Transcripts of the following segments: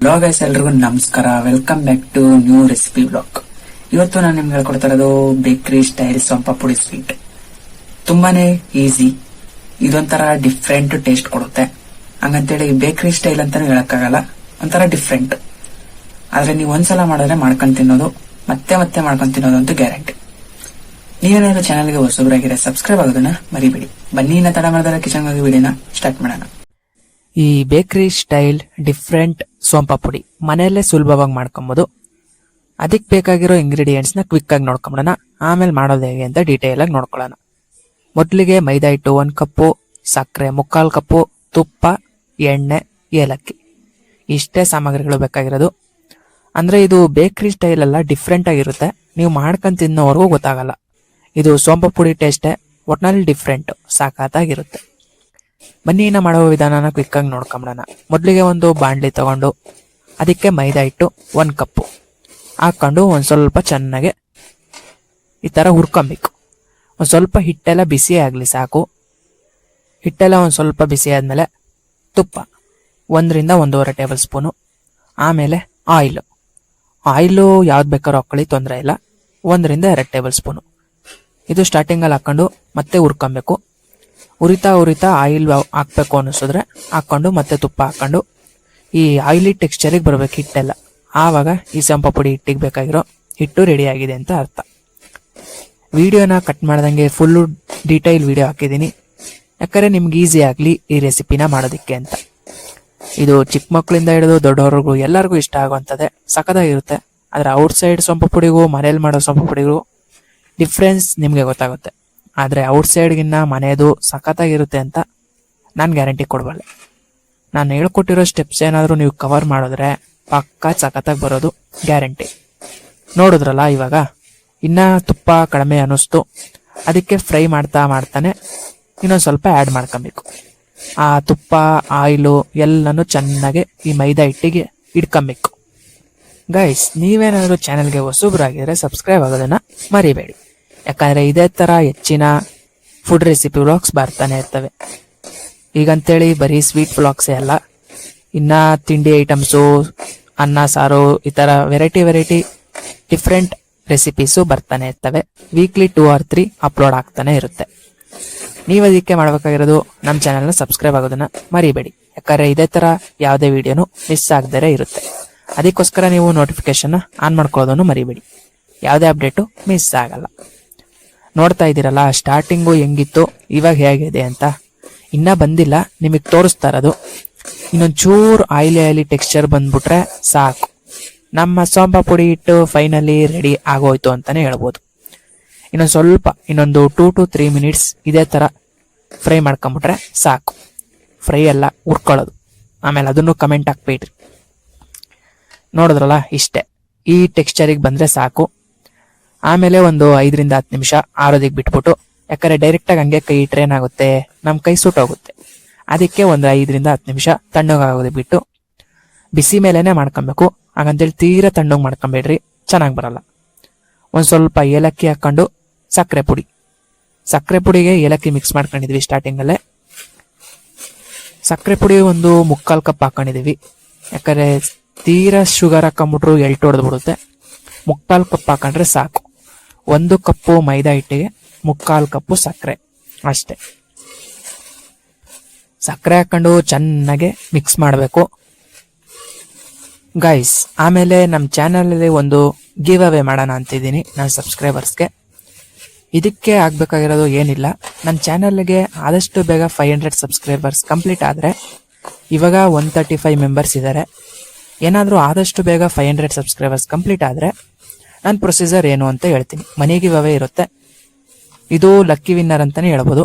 Hello guys, ಎಲ್ರಿಗೂ ನಮಸ್ಕಾರ. Welcome back to new recipe blog. ಇವತ್ತು ನಾನು ನಿಮ್ಗೆ ಹೇಳ್ಕೊಡ್ತಾ ಇರೋದು ಬೇಕರಿ ಸ್ಟೈಲ್ ಸೊಂಪ ಪುಡಿ ಸ್ವೀಟ್. ತುಂಬಾನೇ ಈಸಿ, ಇದೊಂಥರ ಡಿಫ್ರೆಂಟ್ ಟೇಸ್ಟ್ ಕೊಡುತ್ತೆ. ಹಂಗಂತೇಳಿ ಬೇಕರಿ ಸ್ಟೈಲ್ ಅಂತಾನು ಹೇಳಕ್ಕಾಗಲ್ಲ, ಒಂಥರ ಡಿಫ್ರೆಂಟ್. ಆದ್ರೆ ನೀವು ಒಂದ್ಸಲ ಮಾಡಿದ್ರೆ ಮಾಡ್ಕೊಂಡ್ ತಿನ್ನೋದು, ಮತ್ತೆ ಮತ್ತೆ ಮಾಡ್ಕೊಂಡ್ ತಿನ್ನೋದು ಅಂತೂ ಗ್ಯಾರಂಟಿ. ನೀವೇನಾದ್ರೂ ಚಾನಲ್ಗೆ ಹೊಸಬರಾಗಿದ್ರೆ ಸಬ್ಸ್ಕ್ರೈಬ್ ಆಗೋದನ್ನ ಮರಿಬೇಡಿ. ಬನ್ನಿ, ಇನ್ನ ತಡ ಮಾಡಿದ್ರೆ ಕಿಚನ್ ಹೋಗಿ ವಿಡಿಯೋನ ಸ್ಟಾರ್ಟ್ ಮಾಡೋಣ. ಈ ಬೇಕರಿ ಸ್ಟೈಲ್ ಡಿಫ್ರೆಂಟ್ ಸೋಂಪಾ ಪುಡಿ ಮನೆಯಲ್ಲೇ ಸುಲಭವಾಗಿ ಮಾಡ್ಕೊಬಹುದು. ಅದಕ್ಕೆ ಬೇಕಾಗಿರೋ ಇಂಗ್ರೀಡಿಯೆಂಟ್ಸ್ ನ ಕ್ವಿಕ್ ಆಗಿ ನೋಡ್ಕೊಂಬಿಡೋಣ. ಆಮೇಲೆ ಮಾಡೋದು ಹೇಗೆ ಅಂತ ಡೀಟೇಲ್ ಆಗಿ ನೋಡ್ಕೊಳ್ಳೋಣ. ಮೊದಲಿಗೆ ಮೈದಾ ಹಿಟ್ಟು 1 ಕಪ್ಪು, ಸಕ್ಕರೆ 3/4 ಕಪ್ಪು, ತುಪ್ಪ, ಎಣ್ಣೆ, ಏಲಕ್ಕಿ, ಇಷ್ಟೇ ಸಾಮಗ್ರಿಗಳು ಬೇಕಾಗಿರೋದು. ಅಂದ್ರೆ ಇದು ಬೇಕರಿ ಸ್ಟೈಲ್ ಅಲ್ಲ, ಡಿಫ್ರೆಂಟ್ ಆಗಿರುತ್ತೆ. ನೀವು ಮಾಡ್ಕೊಂಡ್ ತಿನ್ನೋವರೆಗೂ ಗೊತ್ತಾಗಲ್ಲ. ಇದು ಸೋಂಪಾ ಪುಡಿ ಟೇಸ್ಟೇ, ಒಟ್ನಲ್ಲಿ ಡಿಫ್ರೆಂಟ್, ಸಾಕಾಗಿರುತ್ತೆ. ಬನ್ನಿ, ಇನ್ನ ಮಾಡುವ ವಿಧಾನನ ಕ್ವಿಕ್ ಆಗಿ ನೋಡ್ಕೊಂಬಿಡೋಣ. ಮೊದಲಿಗೆ ಒಂದು ಬಾಂಡ್ಲಿ ತಗೊಂಡು ಅದಕ್ಕೆ ಮೈದಾ ಹಿಟ್ಟು 1 ಕಪ್ಪು ಹಾಕೊಂಡು ಒಂದ್ ಸ್ವಲ್ಪ ಚೆನ್ನಾಗಿ ಈ ತರ ಹುರ್ಕೊಬೇಕು. ಒಂದ್ ಸ್ವಲ್ಪ ಹಿಟ್ಟೆಲ್ಲ ಬಿಸಿ ಆಗ್ಲಿ ಸಾಕು. ಹಿಟ್ಟೆಲ್ಲ ಒಂದ್ ಸ್ವಲ್ಪ ಬಿಸಿ ಆದ್ಮೇಲೆ ತುಪ್ಪ 1 ರಿಂದ 1.5 ಟೇಬಲ್ ಸ್ಪೂನು. ಆಮೇಲೆ ಆಯಿಲು ಯಾವ್ದು ಬೇಕಾದ್ರೂ ಹಾಕೊಳ್ಳಿ, ತೊಂದರೆ ಇಲ್ಲ. 1 ರಿಂದ 2 ಟೇಬಲ್ ಸ್ಪೂನು. ಇದು ಸ್ಟಾರ್ಟಿಂಗ್ ಅಲ್ಲಿ ಹಾಕೊಂಡು ಮತ್ತೆ ಹುರ್ಕೊಬೇಕು. ಉರಿತಾ ಆಯಿಲ್ ಹಾಕ್ಬೇಕು ಅನ್ನಿಸಿದ್ರೆ ಹಾಕೊಂಡು ಮತ್ತೆ ತುಪ್ಪ ಹಾಕೊಂಡು ಈ ಆಯಿಲಿ ಟೆಕ್ಸ್ಚರಿಗೆ ಬರ್ಬೇಕು ಹಿಟ್ಟೆಲ್ಲ. ಆವಾಗ ಈ ಸೊಂಪಾ ಪುಡಿ ಹಿಟ್ಟಿಗೆ ಬೇಕಾಗಿರೋ ಹಿಟ್ಟು ರೆಡಿ ಆಗಿದೆ ಅಂತ ಅರ್ಥ. ವಿಡಿಯೋನ ಕಟ್ ಮಾಡ್ದಂಗೆ ಫುಲ್ಲು ಡೀಟೈಲ್ ವಿಡಿಯೋ ಹಾಕಿದ್ದೀನಿ, ಯಾಕಂದ್ರೆ ನಿಮ್ಗೆ ಈಸಿ ಆಗ್ಲಿ ಈ ರೆಸಿಪಿನ ಮಾಡೋದಿಕ್ಕೆ ಅಂತ. ಇದು ಚಿಕ್ಕ ಮಕ್ಕಳಿಂದ ಹಿಡಿದು ದೊಡ್ಡವ್ರಿಗೂ ಎಲ್ಲರಿಗೂ ಇಷ್ಟ ಆಗುವಂಥದ್ದೇ, ಸಖತ್ತಾಗಿರುತ್ತೆ. ಆದ್ರೆ ಔಟ್ ಸೈಡ್ ಸೊಂಪಾ ಪುಡಿಗೂ ಮನೇಲಿ ಮಾಡೋ ಸೊಂಪಾ ಪುಡಿಗೂ ಡಿಫ್ರೆನ್ಸ್ ನಿಮ್ಗೆ ಗೊತ್ತಾಗುತ್ತೆ. ಆದ್ರೆ ಔಟ್ ಸೈಡ್ಗಿನ್ನ ಮನೆಯದು ಸಖತ್ತಾಗಿರುತ್ತೆ ಅಂತ ನಾನು ಗ್ಯಾರಂಟಿ ಕೊಡಬಲ್ಲೆ. ನಾನು ಹೇಳ್ಕೊಟ್ಟಿರೋ ಸ್ಟೆಪ್ಸ್ ಏನಾದರೂ ನೀವು ಕವರ್ ಮಾಡಿದ್ರೆ ಪಕ್ಕಾ ಸಖತ್ತಾಗಿ ಬರೋದು ಗ್ಯಾರಂಟಿ. ನೋಡಿದ್ರಲ್ಲ, ಇವಾಗ ಇನ್ನ ತುಪ್ಪ ಕಡಿಮೆ ಅನ್ನಿಸ್ತು, ಅದಕ್ಕೆ ಫ್ರೈ ಮಾಡ್ತಾನೆ ಇನ್ನೊಂದು ಸ್ವಲ್ಪ ಆ್ಯಡ್ ಮಾಡ್ಕೊಬೇಕು. ಆ ತುಪ್ಪ, ಆಯಿಲು ಎಲ್ಲನೂ ಚೆನ್ನಾಗಿ ಈ ಮೈದಾ ಹಿಟ್ಟಿಗೆ ಇಡ್ಕೊಬೇಕು. ಗೈಸ್, ನೀವೇನಾದರೂ ಚಾನೆಲ್ಗೆ ಹೊಸಬ್ರಾಗಿದ್ರೆ ಸಬ್ಸ್ಕ್ರೈಬ್ ಆಗೋದನ್ನ ಮರಿಬೇಡಿ, ಯಾಕಂದ್ರೆ ಇದೇ ತರ ಹೆಚ್ಚಿನ ಫುಡ್ ರೆಸಿಪಿ ವ್ಲಾಗ್ಸ್ ಬರ್ತಾನೆ ಇರ್ತವೆ. ಈಗಂತೇಳಿ ಬರೀ ಸ್ವೀಟ್ ವ್ಲಾಗ್ಸೇ ಅಲ್ಲ, ಇನ್ನ ತಿಂಡಿ ಐಟಮ್ಸು, ಅನ್ನ ಸಾರು, ಈ ತರ ವೆರೈಟಿ ಡಿಫ್ರೆಂಟ್ ರೆಸಿಪೀಸು ಬರ್ತಾನೆ ಇರ್ತವೆ. ವೀಕ್ಲಿ 2 or 3 ಅಪ್ಲೋಡ್ ಆಗ್ತಾನೆ ಇರುತ್ತೆ. ನೀವು ಅದಕ್ಕೆ ಮಾಡ್ಬೇಕಾಗಿರೋದು ನಮ್ಮ ಚಾನೆಲ್ನ ಸಬ್ಸ್ಕ್ರೈಬ್ ಆಗೋದನ್ನ ಮರಿಬೇಡಿ, ಯಾಕಂದ್ರೆ ಇದೇ ತರ ಯಾವುದೇ ವಿಡಿಯೋನು ಮಿಸ್ ಆಗದೇ ಇರುತ್ತೆ. ಅದಕ್ಕೋಸ್ಕರ ನೀವು ನೋಟಿಫಿಕೇಶನ್ ಆನ್ ಮಾಡ್ಕೊಳ್ಳೋದನ್ನು ಮರಿಬೇಡಿ, ಯಾವುದೇ ಅಪ್ಡೇಟು ಮಿಸ್ ಆಗಲ್ಲ. ನೋಡ್ತಾ ಇದ್ದೀರಲ್ಲ, ಸ್ಟಾರ್ಟಿಂಗು ಹೆಂಗಿತ್ತು, ಇವಾಗ ಹೇಗಿದೆ ಅಂತ ಇನ್ನ ಬಂದಿಲ್ಲ, ನಿಮಗೆ ತೋರಿಸ್ತಾ ಇರೋದು. ಇನ್ನೊಂಚೂರು ಆಯಿಲಿ ಟೆಕ್ಸ್ಚರ್ ಬಂದ್ಬಿಟ್ರೆ ಸಾಕು, ನಮ್ಮ ಸೋಂಪಾ ಪುಡಿ ಹಿಟ್ಟು ಫೈನಲಿ ರೆಡಿ ಆಗೋಯ್ತು ಅಂತಾನೆ ಹೇಳ್ಬೋದು. ಇನ್ನೊಂದು 2 to 3 ಮಿನಿಟ್ಸ್ ಇದೇ ತರ ಫ್ರೈ ಮಾಡ್ಕೊಂಬಿಟ್ರೆ ಸಾಕು. ಫ್ರೈ ಎಲ್ಲ ಹುರ್ಕೊಳ್ಳೋದು, ಆಮೇಲೆ ಅದನ್ನು ಕಮೆಂಟ್ ಹಾಕ್ಬೇಡ್ರಿ. ನೋಡಿದ್ರಲ್ಲ, ಇಷ್ಟೇ, ಈ ಟೆಕ್ಸ್ಚರಿಗೆ ಬಂದ್ರೆ ಸಾಕು. ಆಮೇಲೆ ಒಂದು 5 ರಿಂದ 10 ನಿಮಿಷ ಆರೋದಿಕ್ ಬಿಟ್ಬಿಟ್ಟು, ಯಾಕಂದ್ರೆ ಡೈರೆಕ್ಟ್ ಆಗಿ ಹಂಗೆ ಕೈ ಇಟ್ರೆ ಏನಾಗುತ್ತೆ, ನಮ್ ಕೈ ಸುಟ್ಟೋಗುತ್ತೆ. ಅದಕ್ಕೆ ಒಂದು 5 ರಿಂದ 10 ನಿಮಿಷ ತಣ್ಣಗಾಗೋದಕ್ಕೆ ಬಿಟ್ಟು ಬಿಸಿ ಮೇಲೆನೆ ಮಾಡ್ಕೊಬೇಕು. ಹಾಗಂತೇಳಿ ತೀರಾ ತಣ್ಣಗೆ ಮಾಡ್ಕೊಬೇಡ್ರಿ, ಚೆನ್ನಾಗಿ ಬರಲ್ಲ. ಒಂದ್ ಸ್ವಲ್ಪ ಏಲಕ್ಕಿ ಹಾಕೊಂಡು ಸಕ್ಕರೆ ಪುಡಿಗೆ ಏಲಕ್ಕಿ ಮಿಕ್ಸ್ ಮಾಡ್ಕೊಂಡಿದ್ವಿ ಸ್ಟಾರ್ಟಿಂಗ್ ಅಲ್ಲೇ. ಸಕ್ಕರೆ ಪುಡಿ ಒಂದು 3/4 ಕಪ್ ಹಾಕೊಂಡಿದೀವಿ, ಯಾಕಂದ್ರೆ ತೀರಾ ಶುಗರ್ ಹಾಕೊಂಡ್ಬಿಟ್ರು ಎಲ್ಟು ಹೊಡೆದ್ಬಿಡುತ್ತೆ. 3/4 ಕಪ್ ಹಾಕೊಂಡ್ರೆ ಸಾಕು. 1 ಕಪ್ಪು ಮೈದಾ ಹಿಟ್ಟಿಗೆ 3/4 ಕಪ್ಪು ಸಕ್ಕರೆ ಅಷ್ಟೇ. ಸಕ್ಕರೆ ಹಾಕೊಂಡು ಚೆನ್ನಾಗಿ ಮಿಕ್ಸ್ ಮಾಡಬೇಕು ಗೈಸ್. ಆಮೇಲೆ ನಮ್ಮ ಚಾನಲಲ್ಲಿ ಒಂದು ಗಿವ್ ಅವೇ ಮಾಡೋಣ ಅಂತಿದ್ದೀನಿ ನನ್ನ ಸಬ್ಸ್ಕ್ರೈಬರ್ಸ್ಗೆ. ಇದಕ್ಕೆ ಆಗ್ಬೇಕಾಗಿರೋದು ಏನಿಲ್ಲ, ನನ್ನ ಚಾನಲ್ಗೆ ಆದಷ್ಟು ಬೇಗ 500 ಸಬ್ಸ್ಕ್ರೈಬರ್ಸ್ ಕಂಪ್ಲೀಟ್ ಆದರೆ, ಇವಾಗ 135 ಮೆಂಬರ್ಸ್ ಇದ್ದಾರೆ. ಏನಾದರೂ ಆದಷ್ಟು ಬೇಗ 500 ಸಬ್ಸ್ಕ್ರೈಬರ್ಸ್ ಕಂಪ್ಲೀಟ್ ಆದರೆ ನನ್ನ ಪ್ರೊಸೀಜರ್ ಏನು ಅಂತ ಹೇಳ್ತೀನಿ. ಮನಿ ಗಿವ್ ಅವೇ ಇರುತ್ತೆ, ಇದು ಲಕ್ಕಿ ವಿನ್ನರ್ ಅಂತಾನೆ ಹೇಳ್ಬೋದು.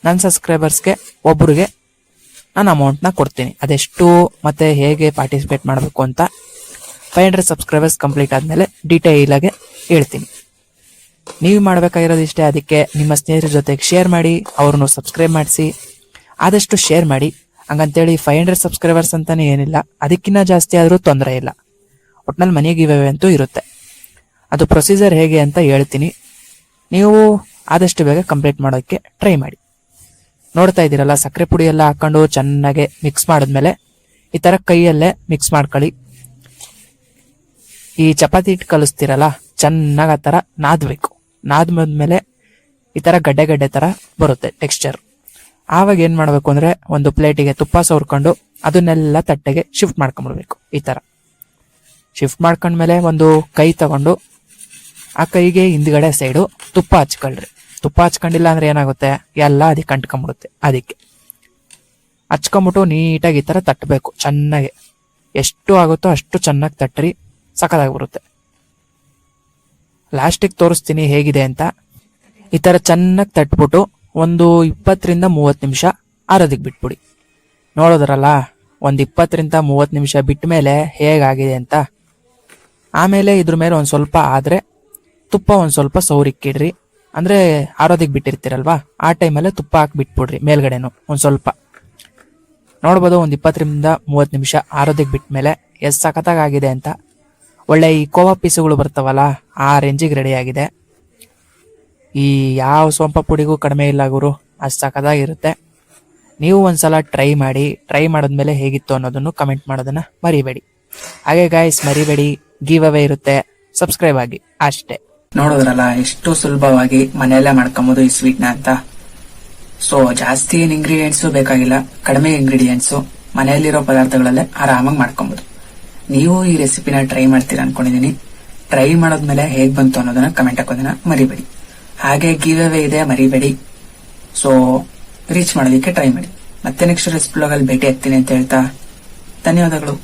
ನನ್ನ ಸಬ್ಸ್ಕ್ರೈಬರ್ಸ್ಗೆ ಒಬ್ಬರಿಗೆ ನಾನು ಅಮೌಂಟ್ನ ಕೊಡ್ತೀನಿ. ಅದೆಷ್ಟು ಮತ್ತೆ ಹೇಗೆ ಪಾರ್ಟಿಸಿಪೇಟ್ ಮಾಡಬೇಕು ಅಂತ 500 ಸಬ್ಸ್ಕ್ರೈಬರ್ಸ್ ಕಂಪ್ಲೀಟ್ ಆದಮೇಲೆ ಡೀಟೇಲ್ ಆಗಿ ಹೇಳ್ತೀನಿ. ನೀವು ಮಾಡಬೇಕಾಗಿರೋದು ಇಷ್ಟೇ. ಅದಕ್ಕೆ ನಿಮ್ಮ ಸ್ನೇಹಿತರ ಜೊತೆಗೆ ಶೇರ್ ಮಾಡಿ, ಅವ್ರನ್ನು ಸಬ್ಸ್ಕ್ರೈಬ್ ಮಾಡಿಸಿ, ಆದಷ್ಟು ಶೇರ್ ಮಾಡಿ. ಹಂಗಂತೇಳಿ 500 ಸಬ್ಸ್ಕ್ರೈಬರ್ಸ್ ಅಂತಾನೆ ಏನಿಲ್ಲ, ಅದಕ್ಕಿಂತ ಜಾಸ್ತಿ ಆದರೂ ತೊಂದರೆ ಇಲ್ಲ. ಒಟ್ನಲ್ಲಿ ಮನಿ ಗಿವ್ ಅವೇ ಅಂತೂ ಇರುತ್ತೆ. ಅದು ಪ್ರೊಸೀಜರ್ ಹೇಗೆ ಅಂತ ಹೇಳ್ತೀನಿ, ನೀವು ಆದಷ್ಟು ಬೇಗ ಕಂಪ್ಲೀಟ್ ಮಾಡೋಕ್ಕೆ ಟ್ರೈ ಮಾಡಿ. ನೋಡ್ತಾ ಇದ್ದೀರಲ್ಲ, ಸಕ್ಕರೆ ಪುಡಿ ಎಲ್ಲ ಹಾಕೊಂಡು ಚೆನ್ನಾಗಿ ಮಿಕ್ಸ್ ಮಾಡಿದ್ಮೇಲೆ ಈ ತರ ಕೈಯಲ್ಲೇ ಮಿಕ್ಸ್ ಮಾಡ್ಕೊಳ್ಳಿ. ಈ ಚಪಾತಿ ಹಿಟ್ಟು ಕಲಿಸ್ತಿರಲ್ಲ, ಚೆನ್ನಾಗಿ ಆ ತರ ನಾದ್ಬೇಕು. ನಾದ್ಮೇಲೆ ಈ ತರ ಗಡ್ಡೆ ಗಡ್ಡೆ ತರ ಬರುತ್ತೆ ಟೆಕ್ಸ್ಚರ್. ಆವಾಗ ಏನ್ ಮಾಡ್ಬೇಕು ಅಂದ್ರೆ ಒಂದು ಪ್ಲೇಟಿಗೆ ತುಪ್ಪ ಸವರ್ಕೊಂಡು ಅದನ್ನೆಲ್ಲ ತಟ್ಟೆಗೆ ಶಿಫ್ಟ್ ಮಾಡ್ಕೊಂಡ್ಬಿಡ್ಬೇಕು. ಈ ತರ ಶಿಫ್ಟ್ ಮಾಡ್ಕೊಂಡ್ಮೇಲೆ ಒಂದು ಕೈ ತಗೊಂಡು ಆ ಕೈಗೆ ಹಿಂದ್ಗಡೆ ಸೈಡು ತುಪ್ಪ ಹಚ್ಕೊಳ್ರಿ. ತುಪ್ಪ ಹಚ್ಕೊಂಡಿಲ್ಲ ಅಂದ್ರೆ ಏನಾಗುತ್ತೆ, ಎಲ್ಲ ಅದಕ್ಕೆ ಅಂಟ್ಕೊಂಡ್ಬಿಡುತ್ತೆ. ಅದಕ್ಕೆ ಹಚ್ಕೊಂಬಿಟ್ಟು ನೀಟಾಗಿ ಈ ತರ ತಟ್ಟಬೇಕು ಚೆನ್ನಾಗಿ. ಎಷ್ಟು ಆಗುತ್ತೋ ಅಷ್ಟು ಚೆನ್ನಾಗಿ ತಟ್ಟ್ರಿ, ಸಖತ್ತಾಗ್ಬಿಡುತ್ತೆ. ಲಾಸ್ಟಿಗೆ ತೋರಿಸ್ತೀನಿ ಹೇಗಿದೆ ಅಂತ. ಈ ತರ ಚೆನ್ನಾಗಿ ತಟ್ಬಿಟ್ಟು ಒಂದು 20-30 ನಿಮಿಷ ಆರೋದಕ್ಕೆ ಬಿಟ್ಬಿಡಿ. ನೋಡೋದ್ರಲ್ಲ, ಒಂದು 20-30 ನಿಮಿಷ ಬಿಟ್ಟ ಮೇಲೆ ಹೇಗಾಗಿದೆ ಅಂತ. ಆಮೇಲೆ ಇದ್ರ ಮೇಲೆ ಒಂದ್ ಸ್ವಲ್ಪ ಆದ್ರೆ ತುಪ್ಪ ಒಂದ್ ಸ್ವಲ್ಪ ಸೌರಿಕ್ಕಿಡ್ರಿ. ಅಂದ್ರೆ ಆರೋದಕ್ಕೆ ಬಿಟ್ಟಿರ್ತೀರಲ್ವಾ, ಆ ಟೈಮಲ್ಲೇ ತುಪ್ಪ ಹಾಕಿ ಬಿಟ್ಬಿಡ್ರಿ ಮೇಲ್ಗಡೆನು ಒಂದ್ ಸ್ವಲ್ಪ. ನೋಡ್ಬೋದು ಒಂದು 20-30 ನಿಮಿಷ ಆರೋದಕ್ಕೆ ಬಿಟ್ಟ ಮೇಲೆ ಎಷ್ಟು ಸಖತ್ತಾಗಿದೆ ಅಂತ. ಒಳ್ಳೆ ಈ ಕೋವಾ ಪೀಸುಗಳು ಬರ್ತಾವಲ್ಲ, ಆ ರೇಂಜಿಗೆ ರೆಡಿ ಆಗಿದೆ. ಈ ಯಾವ ಸೋಂಪ ಪುಡಿಗೂ ಕಡಿಮೆ ಇಲ್ಲ ಗುರು, ಅಷ್ಟು ಸಖತ್ತಾಗಿರುತ್ತೆ. ನೀವು ಒಂದ್ಸಲ ಟ್ರೈ ಮಾಡಿ. ಟ್ರೈ ಮಾಡಿದ್ಮೇಲೆ ಹೇಗಿತ್ತು ಅನ್ನೋದನ್ನು ಕಮೆಂಟ್ ಮಾಡೋದನ್ನ ಮರಿಬೇಡಿ. ಹಾಗೆ ಗಾಯ್ಸ್, ಮರಿಬೇಡಿ, ಗಿವ್ ಅವೇ ಇರುತ್ತೆ, ಸಬ್ಸ್ಕ್ರೈಬ್ ಆಗಿ ಅಷ್ಟೇ. ನೋಡೋದ್ರಲ್ಲ ಎಷ್ಟು ಸುಲಭವಾಗಿ ಮನೆಯಲ್ಲೇ ಮಾಡ್ಕೊಂಬೋದು ಈ ಸ್ವೀಟ್ ನ ಅಂತ. ಸೊ ಜಾಸ್ತಿ ಏನ್ ಇಂಗ್ರೀಡಿಯೆಂಟ್ಸ್ ಬೇಕಾಗಿಲ್ಲ, ಕಡಿಮೆ ಇಂಗ್ರೀಡಿಯೆಂಟ್ಸ್ ಮನೆಯಲ್ಲಿರೋ ಪದಾರ್ಥಗಳಲ್ಲೇ ಆರಾಮಾಗಿ ಮಾಡ್ಕೊಬಹುದು. ನೀವು ಈ ರೆಸಿಪಿನ ಟ್ರೈ ಮಾಡ್ತೀರಾ ಅನ್ಕೊಂಡಿದೀನಿ. ಟ್ರೈ ಮಾಡೋದ್ಮೇಲೆ ಹೇಗ್ ಬಂತು ಅನ್ನೋದನ್ನ ಕಮೆಂಟ್ ಹಾಕೋದನ್ನ ಮರಿಬೇಡಿ. ಹಾಗೆ ಗಿವ್ ಅವೇ ಇದೆ, ಮರಿಬೇಡಿ. ಸೊ ರೀಚ್ ಮಾಡೋದಕ್ಕೆ ಟ್ರೈ ಮಾಡಿ. ಮತ್ತೆ ನೆಕ್ಸ್ಟ್ ರೆಸಿಪಿ ಬ್ಲಾಗ್ ಅಲ್ಲಿ ಭೇಟಿ ಆಗ್ತೀನಿ ಅಂತ ಹೇಳ್ತಾ ಧನ್ಯವಾದಗಳು.